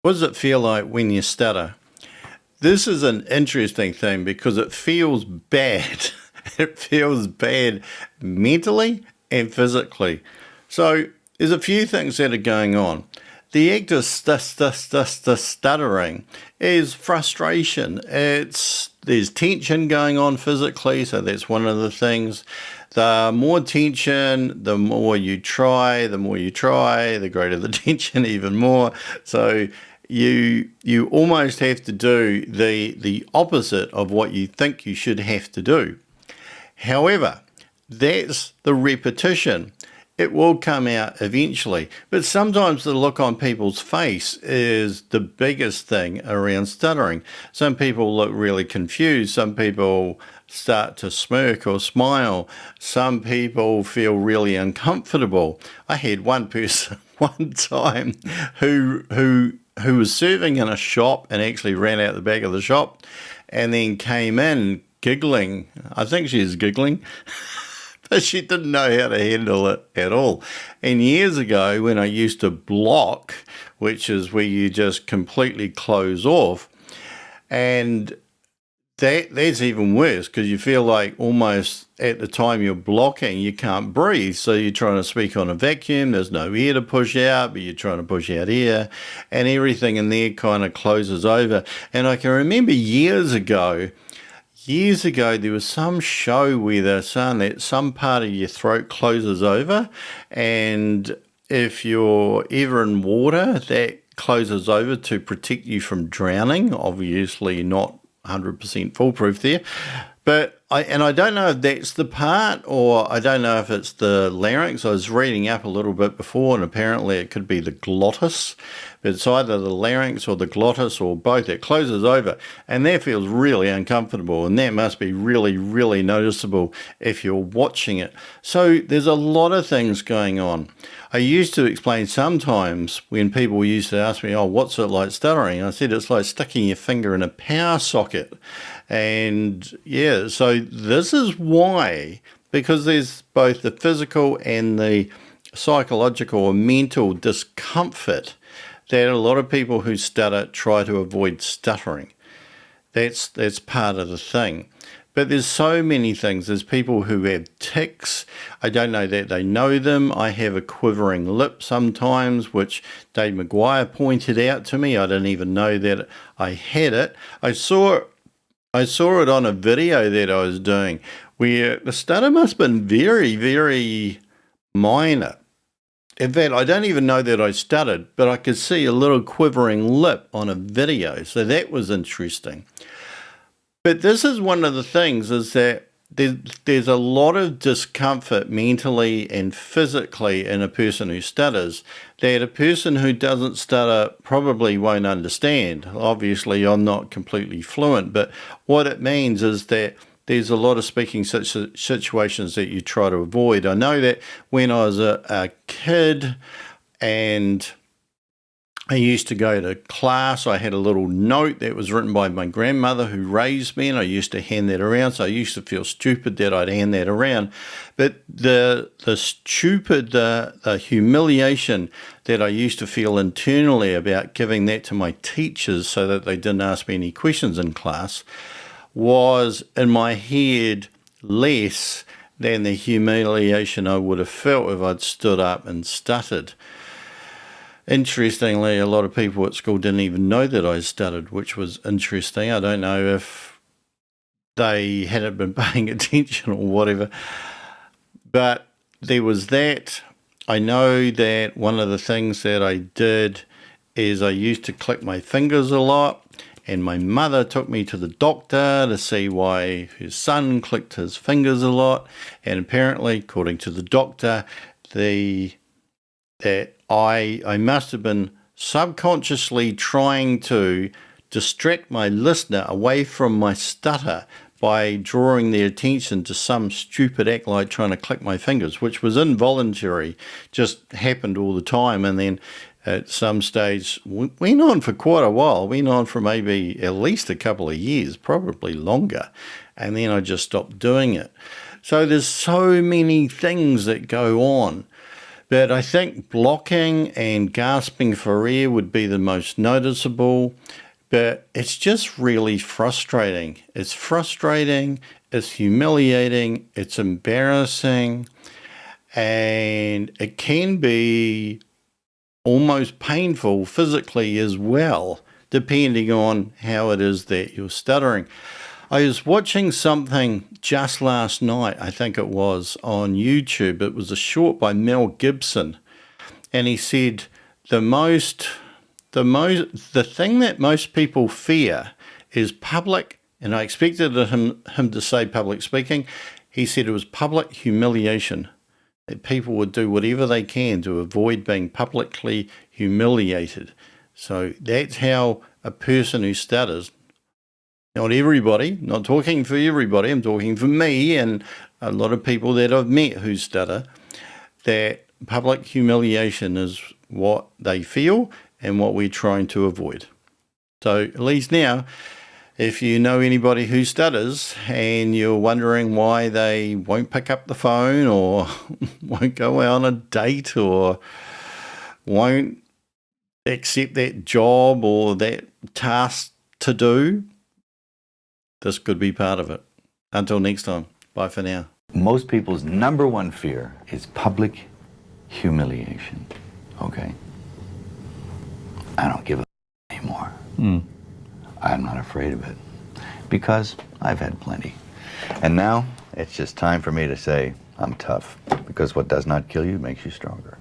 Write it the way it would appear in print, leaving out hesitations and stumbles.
What does it feel like when you stutter? This is an interesting thing because it feels bad. It feels bad mentally and physically. So there's a few things that are going on. The act of stuttering is frustration. There's tension going on physically, so that's one of the things. The more tension, the more you try. The more you try, the greater the tension, even more. So you almost have to do the opposite of what you think you should have to do. However, that's the repetition. It will come out eventually, but sometimes the look on people's face is the biggest thing around stuttering. Some people look really confused. Some people start to smirk or smile. Some people feel really uncomfortable. I had one person one time who was serving in a shop and actually ran out the back of the shop and then came in giggling. I think she was giggling. But she didn't know how to handle it at all. And years ago, when I used to block, which is where you just completely close off, and that's even worse because you feel like almost at the time you're blocking, you can't breathe. So you're trying to speak on a vacuum. There's no air to push out, but you're trying to push out air, and everything in there kind of closes over. And I can remember years ago, there was some show where they're saying that some part of your throat closes over, and if you're ever in water, that closes over to protect you from drowning. Obviously not 100% foolproof there. But I don't know if that's the part, or I don't know if it's the larynx. I was reading up a little bit before, and apparently it could be the glottis. But it's either the larynx or the glottis or both. It closes over, and that feels really uncomfortable, and that must be really, really noticeable if you're watching it. So there's a lot of things going on. I used to explain sometimes when people used to ask me, oh, what's it like stuttering? I said, it's like sticking your finger in a power socket. And yeah, so this is why, because there's both the physical and the psychological or mental discomfort that a lot of people who stutter try to avoid stuttering. That's part of the thing. But there's so many things. There's people who have tics. I don't know that they know them. I have a quivering lip sometimes, which Dave McGuire pointed out to me. I didn't even know that I had it. I saw it on a video that I was doing where the stutter must have been very, very minor. In fact, I don't even know that I stuttered, but I could see a little quivering lip on a video. So that was interesting. But this is one of the things, is that there's a lot of discomfort mentally and physically in a person who stutters that a person who doesn't stutter probably won't understand. Obviously, I'm not completely fluent, but what it means is that there's a lot of speaking situations that you try to avoid. I know that when I was a kid and I used to go to class, I had a little note that was written by my grandmother who raised me, and I used to hand that around. So I used to feel stupid that I'd hand that around. But the humiliation that I used to feel internally about giving that to my teachers so that they didn't ask me any questions in class was in my head less than the humiliation I would have felt if I'd stood up and stuttered. Interestingly, a lot of people at school didn't even know that I stuttered, which was interesting. I don't know if they hadn't been paying attention or whatever. But there was that. I know that one of the things that I did is I used to click my fingers a lot. And my mother took me to the doctor to see why her son clicked his fingers a lot. And apparently, according to the doctor, that I must have been subconsciously trying to distract my listener away from my stutter by drawing their attention to some stupid act like trying to click my fingers, which was involuntary, just happened all the time. And then at some stage, went on for quite a while, went on for maybe at least a couple of years, probably longer. And then I just stopped doing it. So there's so many things that go on. But I think blocking and gasping for air would be the most noticeable. But it's just really frustrating. It's frustrating, it's humiliating, it's embarrassing, and it can be almost painful physically as well, depending on how it is that you're stuttering. I was watching something just last night, I think it was, on YouTube. It was a short by Mel Gibson, and he said the thing that most people fear is public, and I expected him to say public speaking. He said it was public humiliation, that people would do whatever they can to avoid being publicly humiliated. So that's how a person who stutters, not everybody, not talking for everybody, I'm talking for me and a lot of people that I've met who stutter, that public humiliation is what they feel and what we're trying to avoid. So at least now, if you know anybody who stutters and you're wondering why they won't pick up the phone or won't go out on a date or won't accept that job or that task to do, this could be part of it. Until next time, bye for now. Most people's number one fear is public humiliation, okay? I don't give a anymore. I'm not afraid of it because I've had plenty. And now it's just time for me to say I'm tough, because what does not kill you makes you stronger.